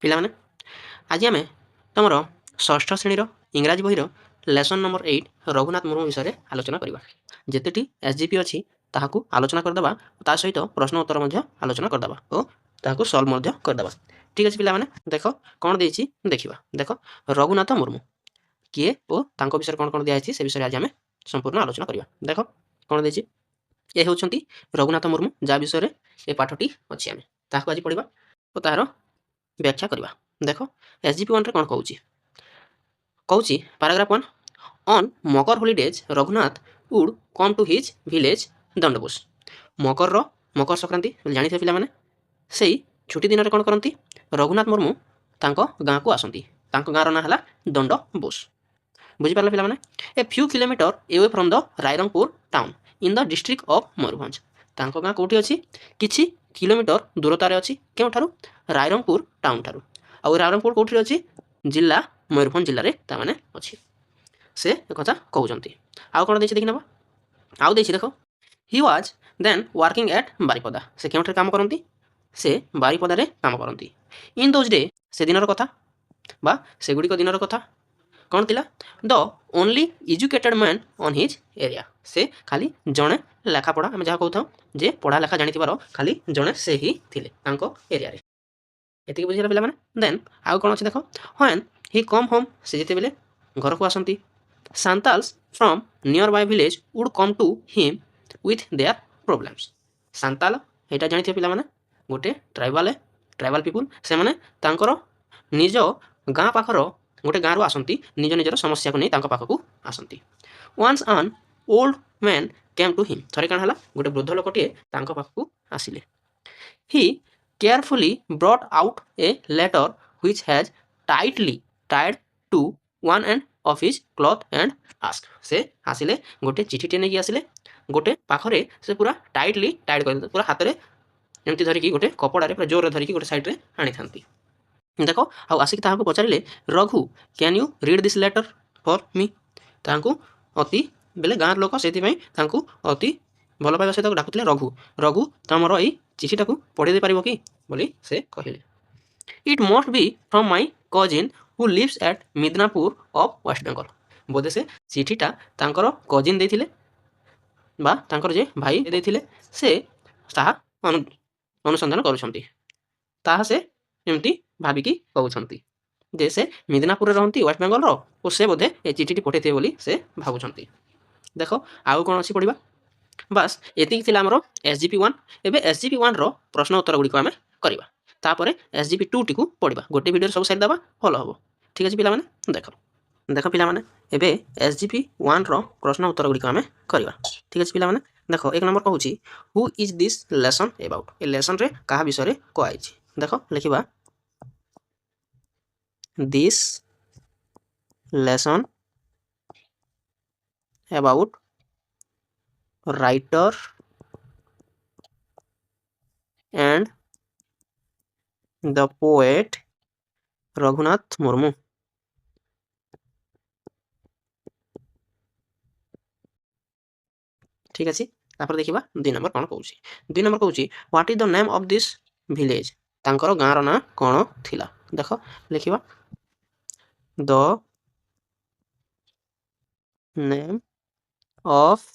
ପିଲାମାନେ ଆଜି ଆମେ ତମର ଷଷ୍ଠ ଶ୍ରେଣୀର ଇଂରାଜୀ ବହିର ଲେସନ୍ ନମ୍ବର 8 ରଘୁନାଥ ମୁର୍ମୁ ବିଷୟରେ ଆଲୋଚନା କରିବା। ଯେତେଟି ଏସ୍ଜିପି ଅଛି ତାହାକୁ ଆଲୋଚନା କରିଦେବା, ତା ସହିତ ପ୍ରଶ୍ନ ଉତ୍ତର ମଧ୍ୟ ଆଲୋଚନା କରିଦେବା ଓ ତାହାକୁ ସଲ୍ଭ ମଧ୍ୟ କରିଦେବା। ଠିକ୍ ଅଛି ପିଲାମାନେ, ଦେଖ କ'ଣ ଦେଇଛି ଦେଖିବା। ଦେଖ ରଘୁନାଥ ମୁର୍ମୁ କିଏ ଓ ତାଙ୍କ ବିଷୟରେ କ'ଣ କ'ଣ ଦିଆଯାଇଛି ସେ ବିଷୟରେ ଆଜି ଆମେ ସମ୍ପୂର୍ଣ୍ଣ ଆଲୋଚନା କରିବା। ଦେଖ କ'ଣ ଦେଇଛି, ଏ ହେଉଛନ୍ତି ରଘୁନାଥ ମୁର୍ମୁ ଯାହା ବିଷୟରେ ଏ ପାଠଟି ଅଛି, ଆମେ ତାହାକୁ ଆଜି ପଢ଼ିବା ଓ ତାହାର ବ୍ୟାଖ୍ୟା କରିବା। ଦେଖ ଏସ୍ଜିପି 1ରେ କ'ଣ କହୁଛି, paragraph 1, on Makar holidays Raghunath would come to his village Dandbose. Makar Sankranti ଜାଣିଥିବେ ପିଲାମାନେ, ସେଇ ଛୁଟି ଦିନରେ କ'ଣ କରନ୍ତି, ରଘୁନାଥ ମୁର୍ମୁ ତାଙ୍କ ଗାଁକୁ ଆସନ୍ତି। ତାଙ୍କ ଗାଁର ନାଁ ହେଲା ଦଣ୍ଡବୋସ। ବୁଝିପାରିଲେ ପିଲାମାନେ। A few kilometre away from the Rairangpur town in the district of Mayurbhanj. ତାଙ୍କ ଗାଁ କେଉଁଠି ଅଛି, କିଛି କିଲୋମିଟର ଦୂରତାରେ ଅଛି କେଉଁଠାରୁ, ରାଇରଙ୍ଗପୁର ଟାଉନ୍ ଠାରୁ। ଆଉ ରାଇରଙ୍ଗପୁର କେଉଁଠି ଅଛି, ଜିଲ୍ଲା ମୟୂରଭଞ୍ଜ ଜିଲ୍ଲାରେ ତାମାନେ ଅଛି। ସେ କଥା କହୁଛନ୍ତି। ଆଉ କ'ଣ ଦେଇଛି ଦେଖିନେବା। ଆଉ ଦେଇଛି ଦେଖ, ହି was then working at Baripada. ସେ କେଉଁଠାରେ କାମ କରନ୍ତି, ସେ ବାରିପଦାରେ କାମ କରନ୍ତି। ଇନ୍ ଦୋଜ୍ ଡେ, ସେ ଦିନର କଥା ବା ସେଗୁଡ଼ିକ ଦିନର କଥା କ'ଣ ଥିଲା, ଦ only educated man on his area. ସେ ଖାଲି ଜଣେ ଲେଖାପଢ଼ା, ଆମେ ଯାହା କହୁଥାଉ ଯେ ପଢ଼ା ଲେଖା ଜାଣିଥିବାର ଖାଲି ଜଣେ ସେ ହିଁ ଥିଲେ ତାଙ୍କ ଏରିଆରେ। ଏତିକି ବୁଝିଗଲା ପିଲାମାନେ। ଦେନ୍ ଆଉ କ'ଣ ଅଛି ଦେଖ, ହ୍ୱେନ୍ ହି କମ୍ ହୋମ୍, ସେ ଯେତେବେଳେ ଘରକୁ ଆସନ୍ତି, Santals from near by village would come to him with their problems. Santal ଏଇଟା ଜାଣିଥିବେ ପିଲାମାନେ, ଗୋଟେ ଟ୍ରାଇବାଲ ପିପୁଲ୍। ସେମାନେ ତାଙ୍କର ନିଜ ଗାଁ ପାଖର ଗୋଟେ ଗାଁରୁ ଆସନ୍ତି, ନିଜ ନିଜର ସମସ୍ୟାକୁ ନେଇ ତାଙ୍କ ପାଖକୁ ଆସନ୍ତି। Once an old man came to him, ଥରେ କ'ଣ ହେଲା, ଗୋଟେ ବୃଦ୍ଧ ଲୋକଟିଏ ତାଙ୍କ ପାଖକୁ ଆସିଲେ। He carefully brought out a letter which has tightly tied to one end of his cloth and asked। ସେ ଆସିଲେ, ଗୋଟେ ଚିଠିଟିଏ ନେଇକି ଆସିଲେ, ଗୋଟେ ପାଖରେ ସେ ପୁରା ଟାଇଟଲି ଟାଇଟ୍ କରି, ପୁରା ହାତରେ ଏମିତି ଧରିକି, ଗୋଟେ କପଡ଼ାରେ ପୁରା ଜୋରରେ ଧରିକି ଗୋଟେ ସାଇଡ଼୍ରେ ଆଣିଥାନ୍ତି। ଦେଖ ଆଉ ଆସିକି ତାହାକୁ ପଚାରିଲେ, Raghu can you read this letter for me. ତାଙ୍କୁ ଅତି ବେଲେ ଗାଁର ଲୋକ, ସେଥିପାଇଁ ତାଙ୍କୁ ଅତି ଭଲ ପାଇବା ସହିତ ଡାକୁଥିଲେ ରଘୁ ତମର ଏଇ ଚିଠିଟାକୁ ପଢ଼େଇ ଦେଇପାରିବ କି ବୋଲି ସେ କହିଲେ। It must be from my cousin who lives at Midnapore of West Bengal. ବୋଧେ ସେ ଚିଠିଟା ତାଙ୍କର କଜିନ୍ ଦେଇଥିଲେ ବା ତାଙ୍କର ଯେ ଭାଇ ଦେଇଥିଲେ, ସେ ତାହା ଅନୁସନ୍ଧାନ କରୁଛନ୍ତି। ତାହା ସେ ଏମିତି ଭାବିକି କହୁଛନ୍ତି ଯେ ସେ ମିଦନାପୁରରେ ରହନ୍ତି ୱେଷ୍ଟ ବେଙ୍ଗଲର, ଓ ସେ ବୋଧେ ଏ ଚିଠିଟି ପଠାଇଥିବେ ବୋଲି ସେ ଭାବୁଛନ୍ତି। ଦେଖ ଆଉ କ'ଣ ଅଛି ପଢ଼ିବା। ବାସ୍ ଏତିକି ଥିଲା ଆମର ଏସ୍ଜିପି 1। ଏବେ ଏସ୍ଜିପି 1ର ପ୍ରଶ୍ନ ଉତ୍ତର ଗୁଡ଼ିକ ଆମେ କରିବା, ତାପରେ ଏସ୍ଜିପି 2ଟିକୁ ପଢ଼ିବା। ଗୋଟେ ଭିଡ଼ିଓରେ ସବୁ ସାରିଦେବା, ଭଲ ହେବ। ଠିକ୍ ଅଛି ପିଲାମାନେ। ଦେଖ ପିଲାମାନେ, ଏବେ ଏସ୍ଜିପି 1ର ପ୍ରଶ୍ନ ଉତ୍ତର ଗୁଡ଼ିକ ଆମେ କରିବା। ଠିକ୍ ଅଛି ପିଲାମାନେ। ଦେଖ 1 ନମ୍ବର କହୁଛି, who is this lesson about. ଏ ଲେସନ୍ରେ କାହା ବିଷୟରେ କୁହାଯାଇଛି। ଦେଖ ଲେଖିବା, this lesson about writer and the poet Raghunath Murmu. ଠିକ୍ ଅଛି। ତାପରେ ଦେଖିବା 2 ନମ୍ବର କ'ଣ କହୁଛି। 2 ନମ୍ବର କହୁଛି, what is the name of this village. ତାଙ୍କର ଗାଁର ନାଁ କ'ଣ ଥିଲା। ଦେଖ ଲେଖିବା, the name of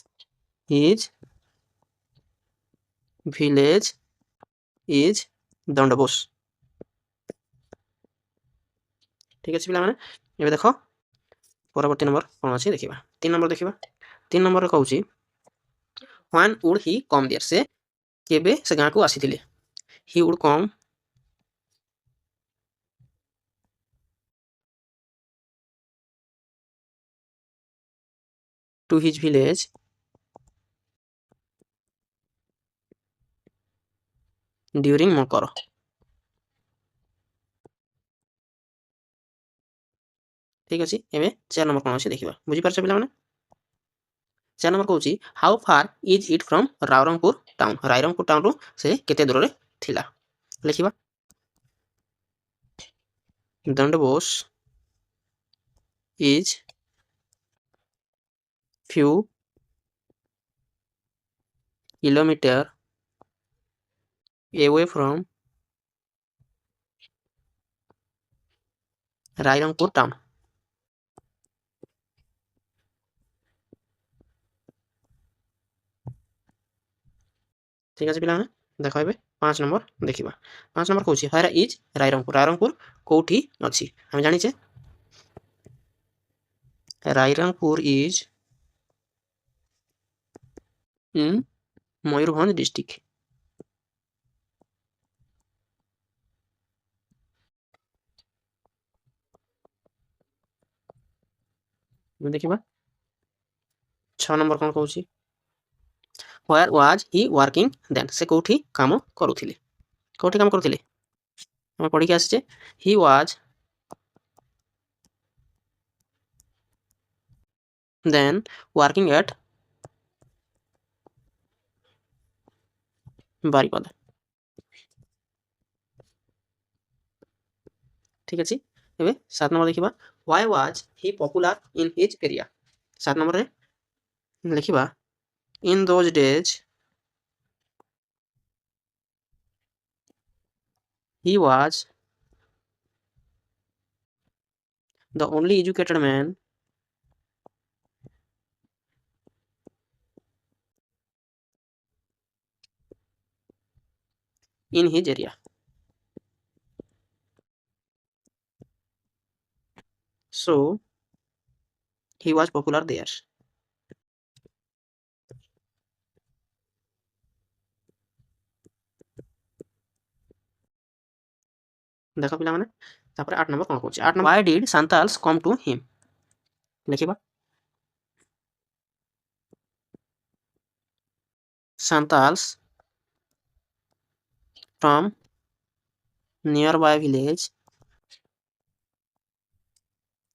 his village is Dandbose. ଠିକ୍ ଅଛି ପିଲାମାନେ। ଏବେ ଦେଖ ପରବର୍ତ୍ତୀ ନମ୍ବର କ'ଣ ଅଛି ଦେଖିବା। 3 ନମ୍ବର ଦେଖିବା। 3 ନମ୍ବରରେ କହୁଛି, ହ୍ୱାନ୍ ଉଡ୍ ହି କମ୍ ଦେୟାର। ସେ କେବେ ସେ ଗାଁକୁ ଆସିଥିଲେ। He would come to his village during Makar. ଠିକ୍ ଅଛି। ଏବେ 4 ନମ୍ବର କ'ଣ ଅଛି ଦେଖିବା। ବୁଝିପାରୁଛ ପିଲାମାନେ। 4 ନମ୍ବର କହୁଛି, how far is it from Rairangpur town. Rairangpur ଟାଉନ୍ରୁ ସେ କେତେ ଦୂରରେ ଥିଲା। ଲେଖିବା, Dandbose is few kilometer away from Rairangpur town. ଠିକ୍ ଅଛି ପିଲାମାନେ, ଦେଖ ଏବେ 5 ନମ୍ବର ଦେଖିବା। 5 ନମ୍ବର କହୁଛି ହ୍ୱେର୍ ଇଜ୍ ରାଇରଙ୍ଗପୁର। ରାଇରଙ୍ଗପୁର କେଉଁଠି ଅଛି? ଆମେ ଜାଣିଛେ Rairangpur is in Mayurbhanj district. ଦେଖିବା 6 ନମ୍ବର କ'ଣ କହୁଛି? ହ୍ୱେର୍ ୱାଜ୍ ହି ୱାର୍କିଂ ଦେନ୍? ସେ କେଉଁଠି କାମ କରୁଥିଲେ? କେଉଁଠି କାମ କରୁଥିଲେ? ଆମେ ପଢ଼ିକି ଆସିଛେ he was then working at Baripada. ଠିକ୍ ଅଛି। ଏବେ 7 ନମ୍ବର ଦେଖିବା why was he popular in his area. 7 ନମ୍ବରରେ ଲେଖିବା in those days he was the only educated man in his area. So he was popular there. ଦେଖ ପିଲାମାନେ, ତାପରେ 8 ନମ୍ବର କ'ଣ କହୁଛି? 8 number why did Santals come to him? ଲେଖିବା Santals from nearby village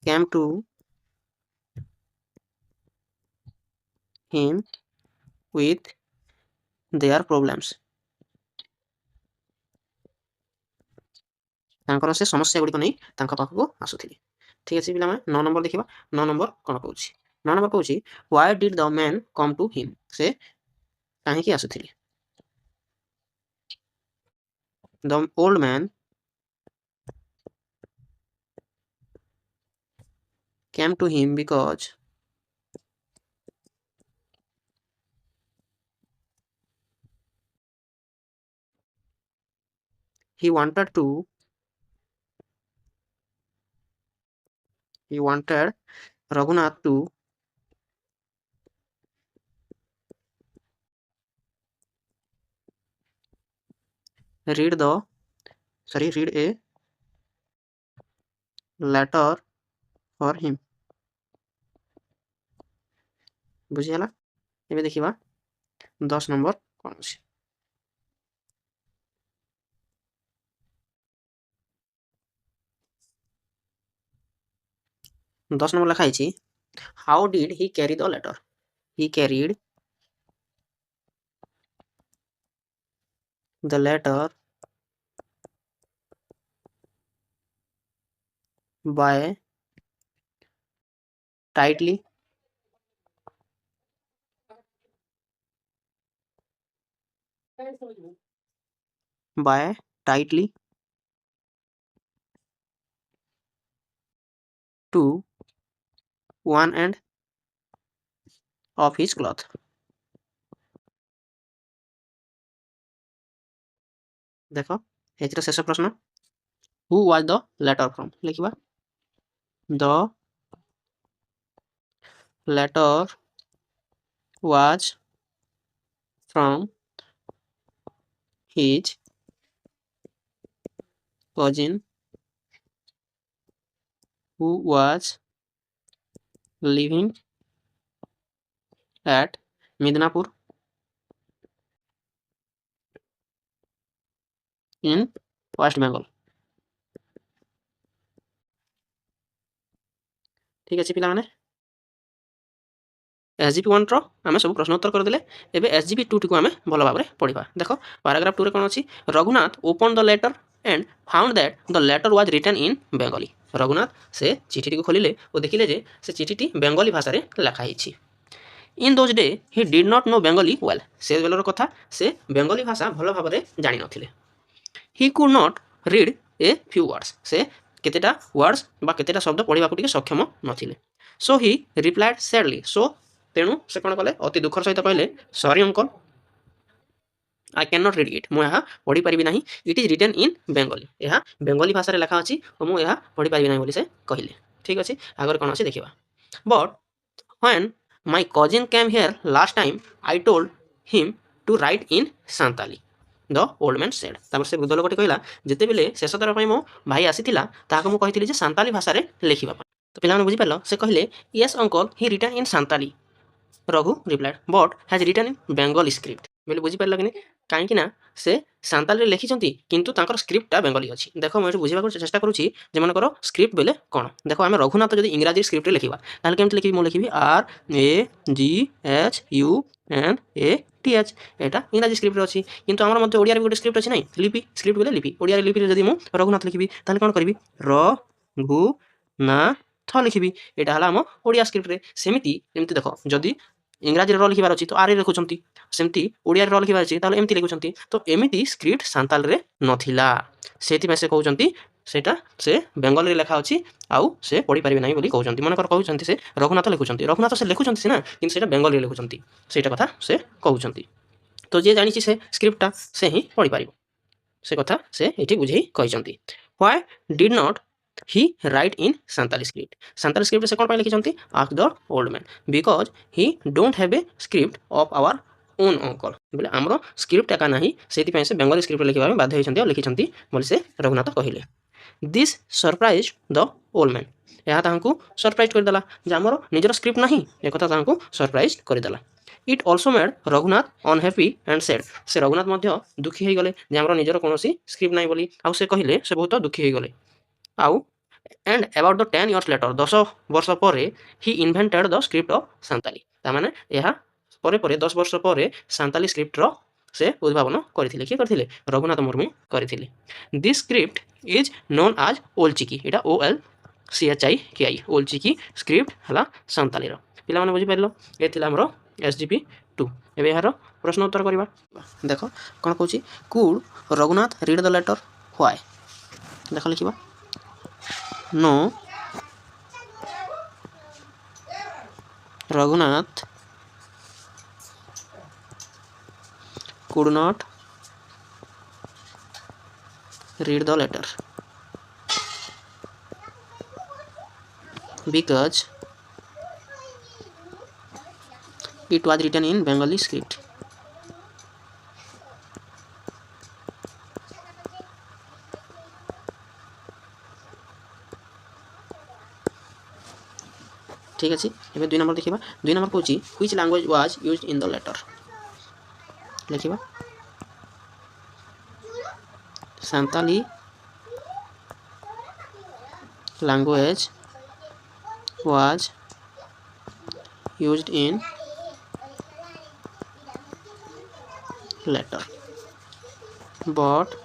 came to him with their problems. ତାଙ୍କର ସେ ସମସ୍ୟା ଗୁଡ଼ିକ ନେଇ ତାଙ୍କ ପାଖକୁ ଆସୁଥିଲେ। ଠିକ୍ ଅଛି ପିଲାମାନେ, 9 ନମ୍ବର ଦେଖିବା। 9 ନମ୍ବର କ'ଣ କହୁଛି? 9 ନମ୍ବର କହୁଛି why did the man come to him? ସେ କାହିଁକି ଆସୁଥିଲେ? The old man came to him because he wanted Raghunath to read a letter for him. ବୁଝିହେଲା? ଏବେ ଦେଖିବା 10 ନମ୍ବର କ'ଣ ଅଛି? 10 ନମ୍ବର ଲେଖା ହେଇଛି how did he carry the letter? He carried the letter by tightly to one end of his cloth. ଦେଖ ଏଥିର ଶେଷ ପ୍ରଶ୍ନ who was the letter from? ଲେଖିବା the letter was from his cousin who was living at Midnapur in West Bengal. ଠିକ୍ ଅଛି ପିଲାମାନେ, SGP 1ର ଆମେ ସବୁ ପ୍ରଶ୍ନ ଉତ୍ତର କରିଦେଲେ। ଏବେ SGP 2ଟିକୁ ଆମେ ଭଲ ଭାବରେ ପଢ଼ିବା। ଦେଖ ପାରାଗ୍ରାଫ 2ରେ କ'ଣ ଅଛି? Raghunath open the letter and ଫାଉଣ୍ଡ that the letter was return in Bengali. Raghunath ସେ ଚିଠିଟିକୁ ଖୋଲିଲେ ଓ ଦେଖିଲେ ଯେ ସେ ଚିଠିଟି ବେଙ୍ଗଲୀ ଭାଷାରେ ଲେଖା ହେଇଛି। In those day he did not know Bengali well. ସେ ବେଳର କଥା, ସେ ବେଙ୍ଗଲୀ ଭାଷା ଭଲ ଭାବରେ ଜାଣିନଥିଲେ। He could not read a few words. ସେ केतेटा वर्ड्स बा केतेटा शब्द पढ़ा टिके सक्षम नथिले। सो ही रिप्लाएड सैडली, सो तेणु से कौन कले अति दुखर सहित कहले sorry uncle I can not read it, मुझे पढ़ी पारि ना, it is written in Bengali, यह बेंगली भाषा लिखा अच्छी और मुझे पढ़ी पारि ना से कहले। ठीक अच्छे आगे कौन अच्छे देखा। But when my cousin came here last time I told him to write in Santali, the old man said. तापर से वृद्ध लोकटी कहला जिते बेले शेष थर मो भाई आसीथिला ताको मु कहिथिली जे सांताली भाषा रे लिखिबा। तो पिलाने बुझी पारलो से कहले yes uncle he written in Santali. Raghu replied but has written in Bengali script. बोले बुझी पारल कि कहीं से सांताली लिखिं किंतु तांकर स्क्रिप्टा बेंगली अच्छी। देख मुझे बुझा चेष्टा करुँची जे मनकर स्क्रिप्ट बेले कौन। देख आम रघुनाथ जब इंग्राजी स्क्रिप्ट लिखा ताल केमती लिखी मुझे लिखी RAGHUNATH यहाँ इंग्राजी स्क्रिप्ट अच्छी किंतु आम मत ओडिया गोटे स्क्रिप्ट अच्छी ना लिपि स्क्रिप्ट बोले लिपि ओडिया लिपि जब मुझे रघुनाथ लिखी ताल कौन करी रघुनाथ लिखी यहाँ आम ओडिया स्क्रिप्ट रे सेमती एमती देख जदि इंग्राजी र लिखार अच्छी तो आर लिखुंट सेमती ओडिया र लिखार अच्छी एमती लिखुंट तो एमती स्क्रिप्ट सांताल रे नथिला से कहते सेटा से बेंगली लिखा अच्छी आउ से पढ़ी पारे ना बोली कहते मनकर कहते से रघुनाथ लिखुंट रघुनाथ से लिखुंट सीना कि बेंगली लिखुंट से कथा से कहते तो जी जानी से स्क्रिप्टा से ही पढ़ी पार से कथा से ये बुझे कहते। Why did not he write in Santali script, Santali script से कौन लिखिं ask the old man because he don't have a script of our own uncle. बोले आमर स्क्रिप्ट एका ना से बेंगली स्क्रिप्ट लिखा बाध्य होती और लिखिं बोली से रघुनाथ कहले। This surprise the old man, यह सरप्राइज करदेला जे आमर निजर स्क्रिप्ट ना एक सरप्राइज करदेला। It also made Raghunath unhappy and sad, से रघुनाथ दुखी हो गले जे आमर निजर कौन स्क्रिप्ट ना बोली आउ से कहले से बहुत दुखी हो गले। आउ and about the 10 years later 10 वर्ष पर he invented the script of Santali, तामाने यह परे परे 10 वर्ष पर सांताली स्क्रिप्ट रो से उद्भावन करथिले कि करथिले रघुनाथ मुर्मू करथिले। This script is known as Ol Chiki, Etah OLCHIKI Ol Chiki script हला सांताली रो। पिला माने बुझी परलो ए थिला हमरो SGP 2। एबे यार प्रश्न उत्तर करबा। देखो कोन कहूची could Raghunath read the letter why, देखो लिखिबा no Raghunath could not read the letter because it was written in Bengali script. ठीक अच्छे एवं 2 नंबर देखा 2 नंबर कौन which language was used in the letter लिखा Santali language was used in letter but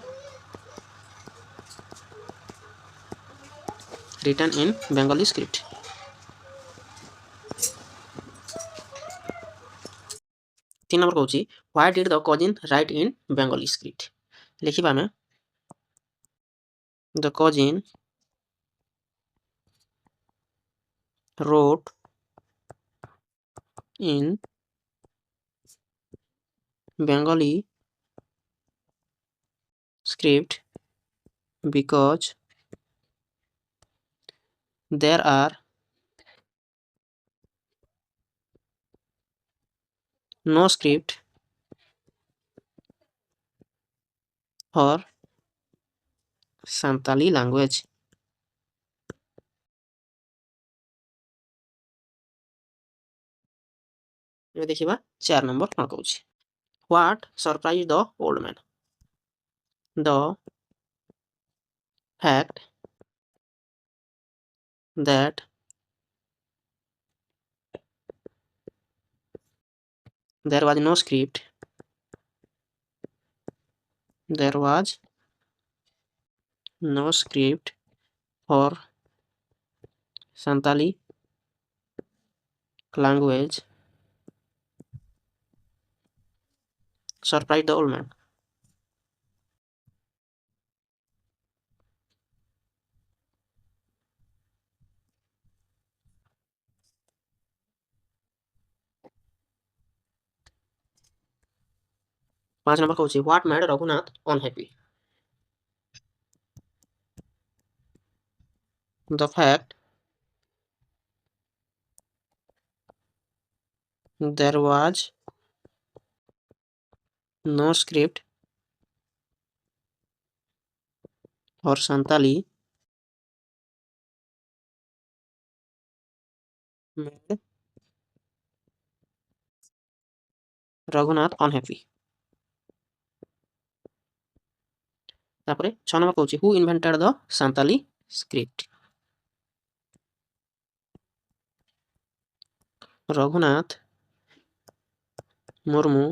written in Bengali script। 3 नंबर कौन why did the cousin write in Bengali script लिखा में the cousin wrote in Bengali script because there are no script for Santali language। ये देखिबा 4 number कौन कहूँ what surprise the old man, the fact that there was no script, there was no script for Santali language surprised the old man। 5 number कहूँ what made Raghunath unhappy. The fact there was no script और Santali made Raghunath unhappy. तापरे 6 number कहूँ who invented the Santali script. Raghunath Murmu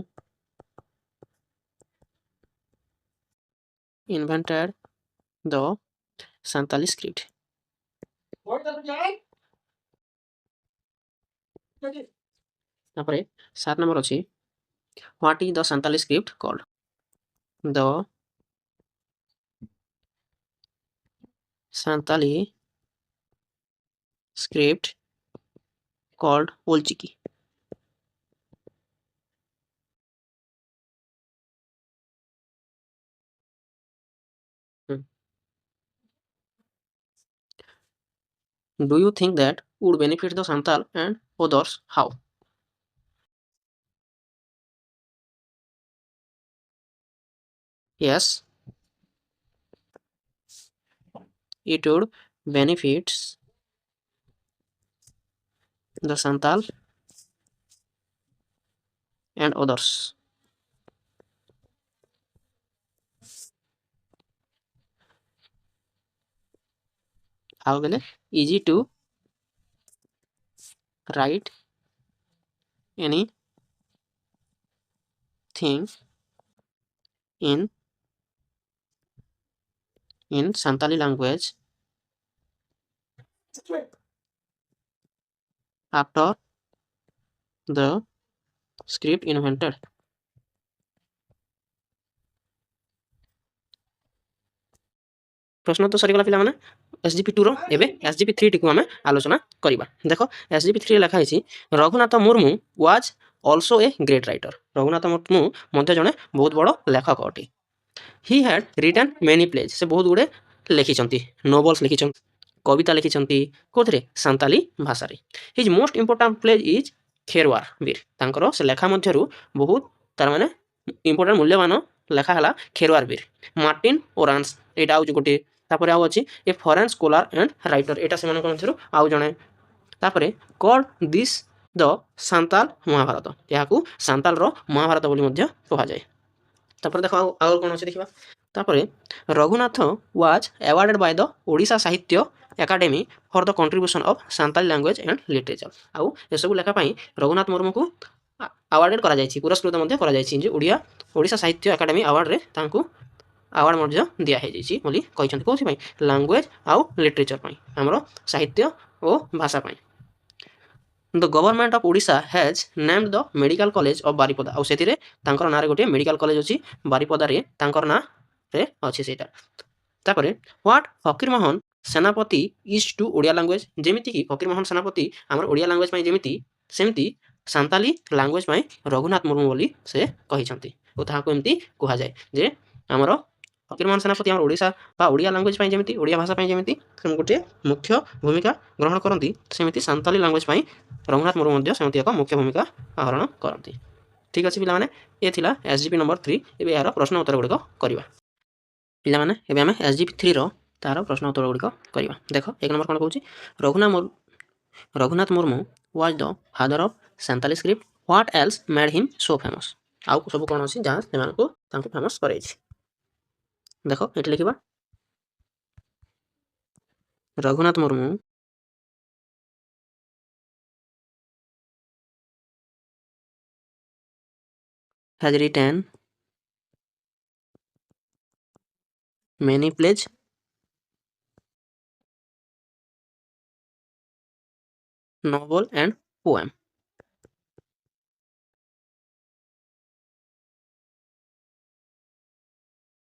invented the Santali script। तापरे 7 number अछि what is the Santali script called. The Santali script called Olchiki। Do you think that would benefit the Santal and others? How? Yes, it would benefits the Santal and others. How will easy to write anything in Santali language after the script invented। प्रश्न तो सरीगला पिला माने SGP 2 रो एबे SGP 3 T को हमें आलोचना करिबा। देखो एसजीपी 3 लिखा है Raghunath Murmu was also a great writer. Raghunath Murmu मध्य जने बहुत बड़ लेखक अटे। He had written many plays से बहुत गुड़े लिखिछंती नोवेल्स लिखिछंती कविता लिखिछंती कोथरे संताली भाषा रे। His most important plays is Kherwar Bir. तांकर से लेखा मध्यरु बहुत तार माने इंपोर्टेंट मूल्यवान लेखा हला खेरवार वीर। मार्टिन ओरांस एटा आउ गोटे तापर आउ अछि a foreign scholar and writer एटा सेमान मध्यरु आउ जणे। तापर called this the Santal Mahabharat याकू Santal रो महाभारत बोली मध्य कहा जाय। तापर देखो आउ कोन अछि देखिबा। तापर Raghunath was awarded by the Odisha Sahitya academy for the contribution of Santali language and literature. आउ ए सब लेखा पई रघुनाथ मुर्मू को अवार्डेड करा जायछि पुरस्कृत मध्य करा जायछि जे ओडिशा साहित्य एकेडमी अवार्ड रे तांकू अवार्ड मध्य दिया है जायछि बोली कहिछन्ति कोथि पई लैंग्वेज आउ लिटरेचर पई हमरो साहित्य ओ भाषा पई। The government of Odisha has named the medical college of Baripada आउ सेतिरे तांकर नारे गोटे मेडिकल कॉलेज अछि बारिपदा रे तांकर ना रे अछि सेटा। तापरे व्हाट फकीर मोहन सेनापति इज टू ओडिया लैंग्वेज जेमिति कि फकीर मोहन सेनापति हमर ओडिया लैंग्वेज पई जेमिति सेमिति सांताली लैंग्वेज पई रघुनाथ मुर्मू बोली से कहिछन्ति ओ ताहाको एमति कुहा जाय जे हमर फकीर मोहन सेनापति हमर ओडिशा बा ओडिया लैंग्वेज पई जेमिति ओडिया भाषा पई जेमिति गोटे मुख्य भूमिका ग्रहण करंती सेमिति सांताली लैंग्वेज पई रघुनाथ मुर्मू मध्य सेमिति एक मुख्य भूमिका आहरण करंती। ठीक अछि पिला माने ए थिला एसजीपी नंबर 3 एबे यार प्रश्न उत्तर गुड़िक करबा। पिला माने एबे हमें एसजीपी 3 रो तार प्रश्न उत्तर गुड़िक करबा। देखो एक नंबर कोन कहूची Raghunath Murmu was the father of Santali script what else made him so famous. आउ सब कोन अछि जहां सेमान को तांको फेमस करै छी। देखो एठी लिखिबा Raghunath Murmu has written many plays, novel and poem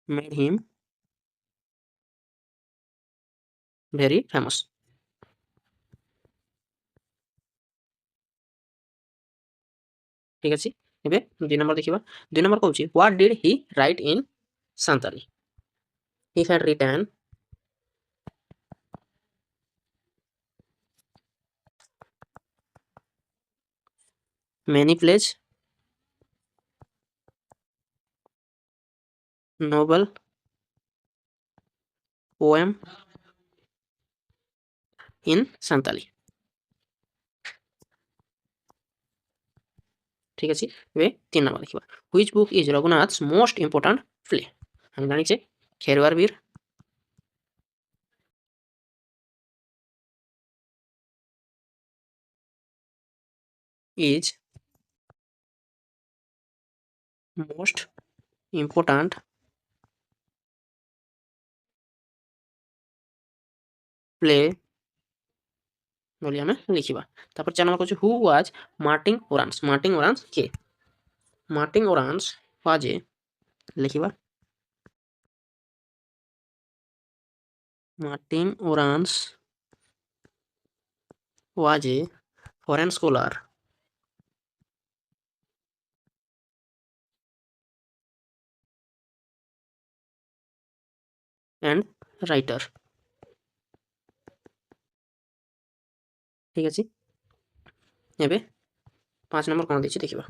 made him very famous। ঠিক আছে ଏବେ 2 ନମ୍ବର ଦେଖିବା। 2 ନମ୍ବର କହୁଛି what did he write in Santali? He had written many plays, novel, poem in Santali. ঠিক আছে, ଏବେ 3 ନମ୍ବର ଦେଖିବା। Which book is Raghunath's most important play? ଆମେ ଜାଣିଛେ ଖେରୱାର Bir, is most important play ବୋଲି ଆମେ ଲେଖିବା। ତାପରେ 4 ନମ୍ବର କହୁଛି who was Martin Orans? Martin Orans କିଏ? Martin Orans was a ଲେଖିବା Martin Orans was a foreign scholar and writer। ঠিক আছে, ଏବେ 5 ନମ୍ବର କ'ଣ ଦେଇଛି ଦେଖିବା।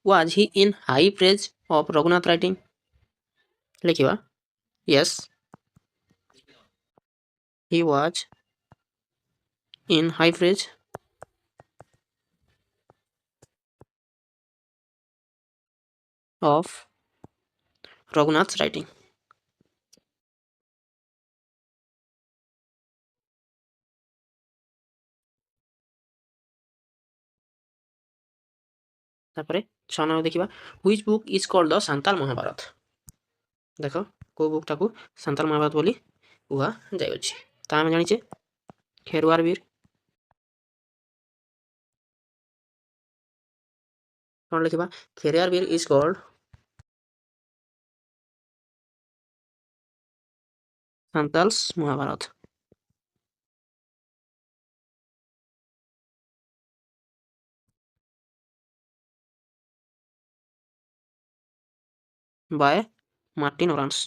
Was he in high praise of Raghunath writing? ଲେଖିବା yes, he was in high praise of Raghunath's writing। ତାପରେ 6 ନମ୍ବର ଦେଖିବା which book is called the ସାନ୍ତାଲ Mahabharata? ଦେଖ କେଉଁ ବୁକ୍ଟାକୁ ସାନ୍ତାଲ ମହାଭାରତ ବୋଲି କୁହାଯାଇଅଛି। ତା ଆମେ ଜାଣିଛେ ଖେରୱାର ବୀର। କ'ଣ ଲେଖିବା Kherwar Bir is called Santals Mahabharata. By Martin Orans.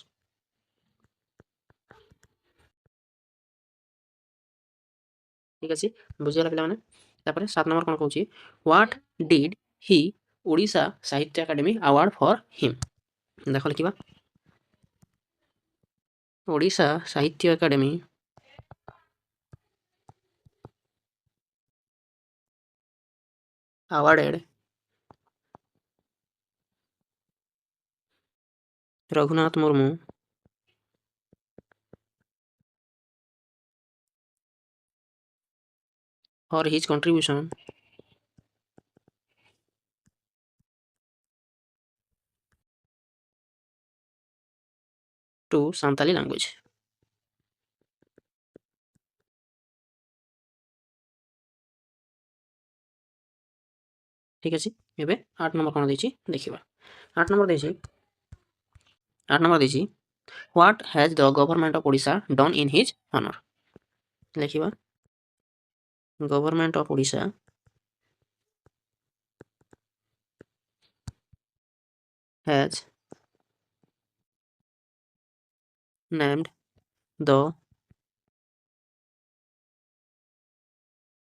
ঠিক ଅଛି, ବୁଝିଗଲା ପିଲାମାନେ। ତାପରେ 7 ନମ୍ବର କ'ଣ କହୁଛି ହ୍ୱାଟ୍ ଡିଡ୍ ହି ଓଡ଼ିଶା ସାହିତ୍ୟ ଏକାଡେମୀ ଆୱାର୍ଡ ଫର୍ ହିମ୍? ଦେଖ ଲେଖିବା ଓଡ଼ିଶା ସାହିତ୍ୟ academy awarded Raghunath Murmu for his contribution to Santali language। ঠিক ଅଛି, ଏବେ 8 ନମ୍ବର କ'ଣ ଦେଇଛି ଦେଖିବା। 8 ନମ୍ବର ଦେଇଛି what has the government of Odisha done in his honour? ଲେଖିବା government of Odisha has named the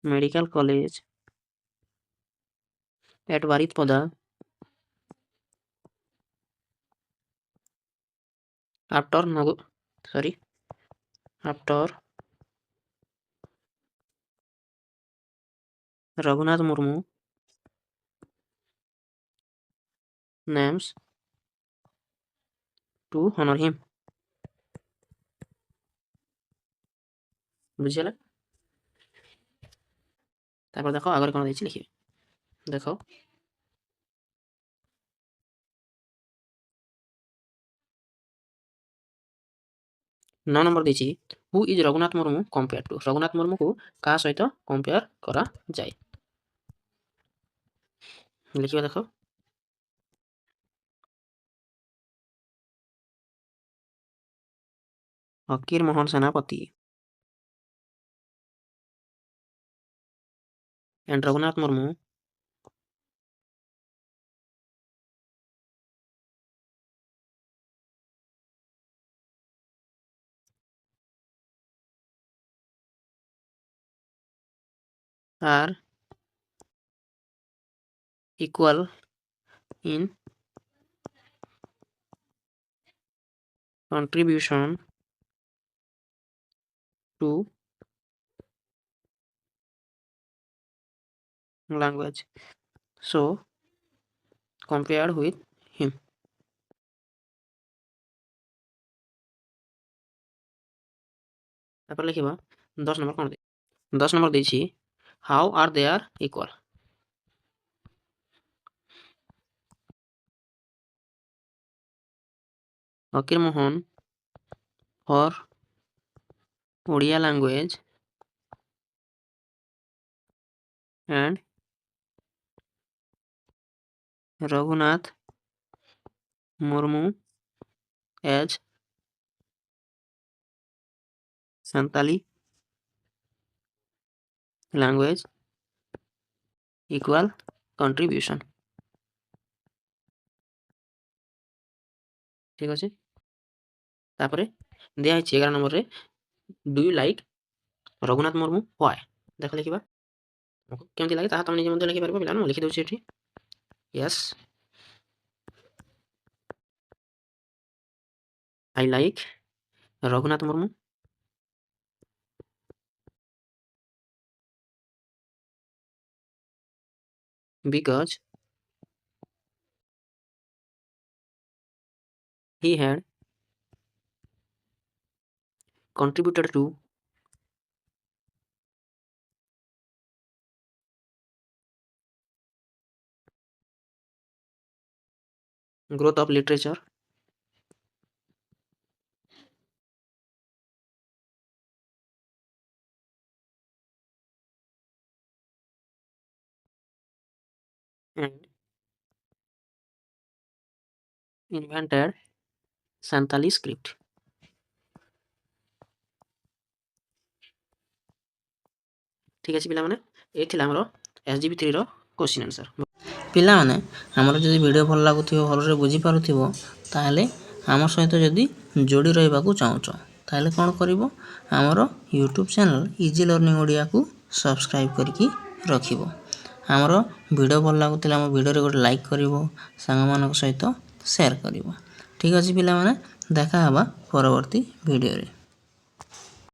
medical college at Baritpada after Raghunath Murmu names to honor him। ବୁଝିଗଲା। ତାପରେ ଦେଖ ଆଗରେ କ'ଣ ଦେଇଛି ଲେଖିବେ। ଦେଖ 9 ନମ୍ବର ଦେଇଛି who is Raghunath Murmu compare to? Raghunath ମୁର୍ମୁକୁ କାହା ସହିତ କମ୍ପେୟାର କରାଯାଏ? ଲେଖିବା ଦେଖ Fakir Mohan Senapati and Raghunath Murmu are equal in contribution to language. So compared with him. তারপর লিখিবা 10 নম্বর কোন 10 নম্বর ଦେଇଛି how are they are equal. Fakir Mohan for Odia language and Raghunath Murmu as Santali language equal contribution. ଠିକ ଅଛି। ତାପରେ ଦିଆହେଇଛି 11 ନମ୍ବରରେ do you like Raghunath Murmu why. ଦେଖ ଲେଖିବା କେମିତି ଲାଗେ ତାହା ତମେ ନିଜେ ମଧ୍ୟ ଲେଖିପାରିବ ପିଲାମାନେ। ମୁଁ ଲେଖିଦେଉଛି ଏଠି Yes I like Raghunath Murmu because he had contributed to growth of literature and invented Santali script. ঠিক ଅଛି ପିଲାମାନେ, ଏ ଥିଲା ଆମର SGP 3 ର କ୍ୱେଶ୍ଚିନ୍ ଆନ୍ସର। ପିଲାମାନେ ଆମର ଯଦି ଭିଡ଼ିଓ ଭଲ ଲାଗୁଥିବ, ଭଲରେ ବୁଝିପାରୁଥିବ, ତାହେଲେ ଆମ ସହିତ ଯଦି ଯୋଡ଼ି ରହିବାକୁ ଚାହୁଁଛ ତାହେଲେ କ'ଣ କରିବ, ଆମର ୟୁଟ୍ୟୁବ୍ ଚ୍ୟାନେଲ୍ ଇଜି ଲର୍ଣ୍ଣିଂ ଓଡ଼ିଆକୁ ସବସ୍କ୍ରାଇବ୍ କରିକି ରଖିବ। ଆମର ଭିଡ଼ିଓ ଭଲ ଲାଗୁଥିଲେ ଆମ ଭିଡ଼ିଓରେ ଗୋଟେ ଲାଇକ୍ କରିବ, ସାଙ୍ଗମାନଙ୍କ ସହିତ ସେୟାର କରିବ। ଠିକ୍ ଅଛି ପିଲାମାନେ, ଦେଖା ହେବା ପରବର୍ତ୍ତୀ ଭିଡ଼ିଓରେ।